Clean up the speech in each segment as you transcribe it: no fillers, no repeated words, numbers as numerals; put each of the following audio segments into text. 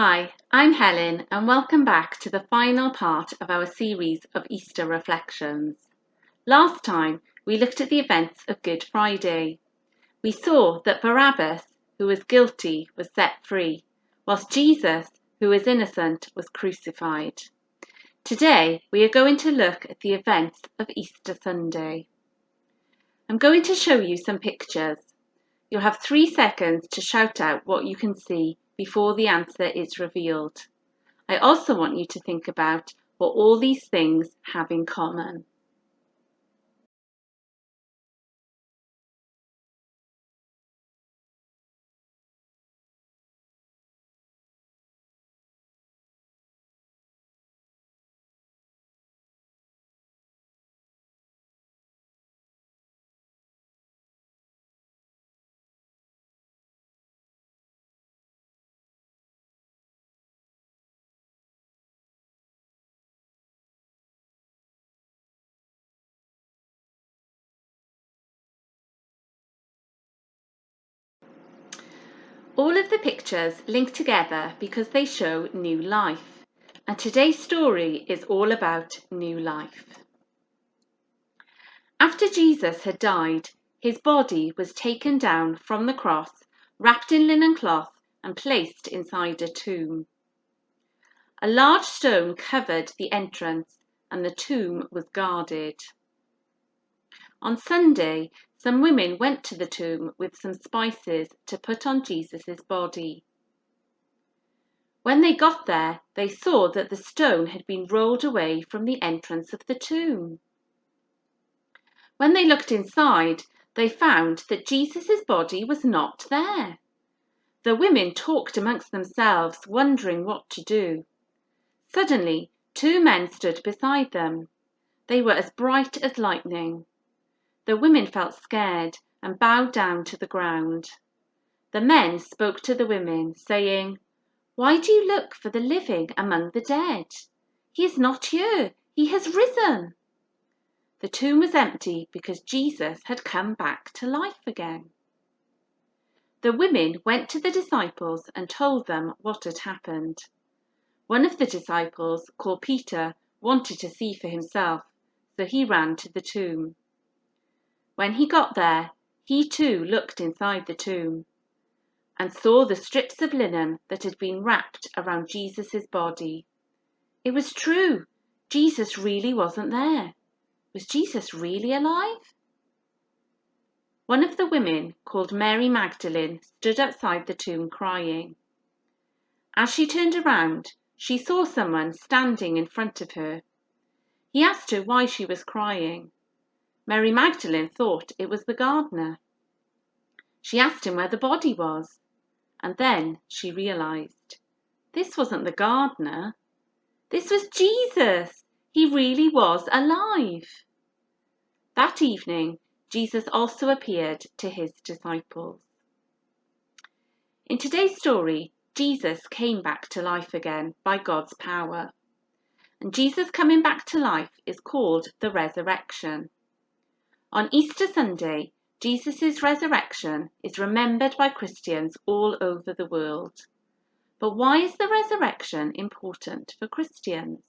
Hi, I'm Helen and welcome back to the final part of our series of Easter reflections. Last time we looked at the events of Good Friday. We saw that Barabbas, who was guilty, was set free, whilst Jesus, who was innocent, was crucified. Today we are going to look at the events of Easter Sunday. I'm going to show you some pictures. You'll have 3 seconds to shout out what you can see before the answer is revealed. I also want you to think about what all these things have in common. All of the pictures link together because they show new life, and today's story is all about new life. After Jesus had died, his body was taken down from the cross, wrapped in linen cloth and placed inside a tomb. A large stone covered the entrance and the tomb was guarded. On Sunday, some women went to the tomb with some spices to put on Jesus' body. When they got there, they saw that the stone had been rolled away from the entrance of the tomb. When they looked inside, they found that Jesus' body was not there. The women talked amongst themselves, wondering what to do. Suddenly, 2 men stood beside them. They were as bright as lightning. The women felt scared and bowed down to the ground. The men spoke to the women, saying, "Why do you look for the living among the dead? He is not here, he has risen." The tomb was empty because Jesus had come back to life again. The women went to the disciples and told them what had happened. One of the disciples, called Peter, wanted to see for himself, so he ran to the tomb. When he got there, he too looked inside the tomb and saw the strips of linen that had been wrapped around Jesus' body. It was true. Jesus really wasn't there. Was Jesus really alive? One of the women, called Mary Magdalene, stood outside the tomb crying. As she turned around, she saw someone standing in front of her. He asked her why she was crying. Mary Magdalene thought it was the gardener. She asked him where the body was, and then she realised this wasn't the gardener. This was Jesus. He really was alive. That evening, Jesus also appeared to his disciples. In today's story, Jesus came back to life again by God's power. And Jesus coming back to life is called the resurrection. On Easter Sunday, Jesus' resurrection is remembered by Christians all over the world. But why is the resurrection important for Christians?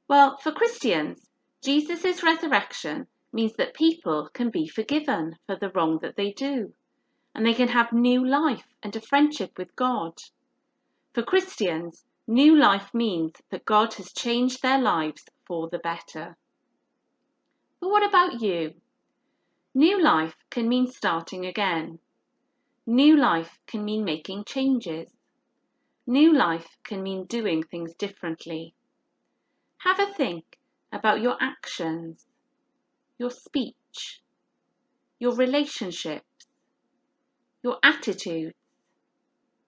Well, for Christians, Jesus' resurrection means that people can be forgiven for the wrong that they do, and they can have new life and a friendship with God. For Christians, new life means that God has changed their lives for the better. But what about you? New life can mean starting again. New life can mean making changes. New life can mean doing things differently. Have a think about your actions, your speech, your relationships, your attitudes,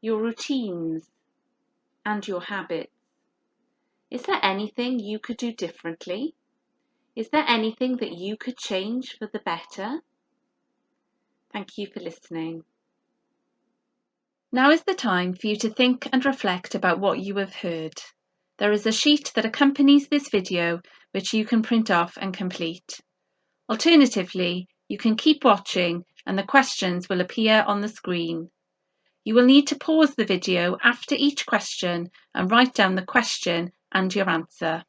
your routines, and your habits. Is there anything you could do differently? Is there anything that you could change for the better? Thank you for listening. Now is the time for you to think and reflect about what you have heard. There is a sheet that accompanies this video which you can print off and complete. Alternatively, you can keep watching and the questions will appear on the screen. You will need to pause the video after each question and write down the question and your answer.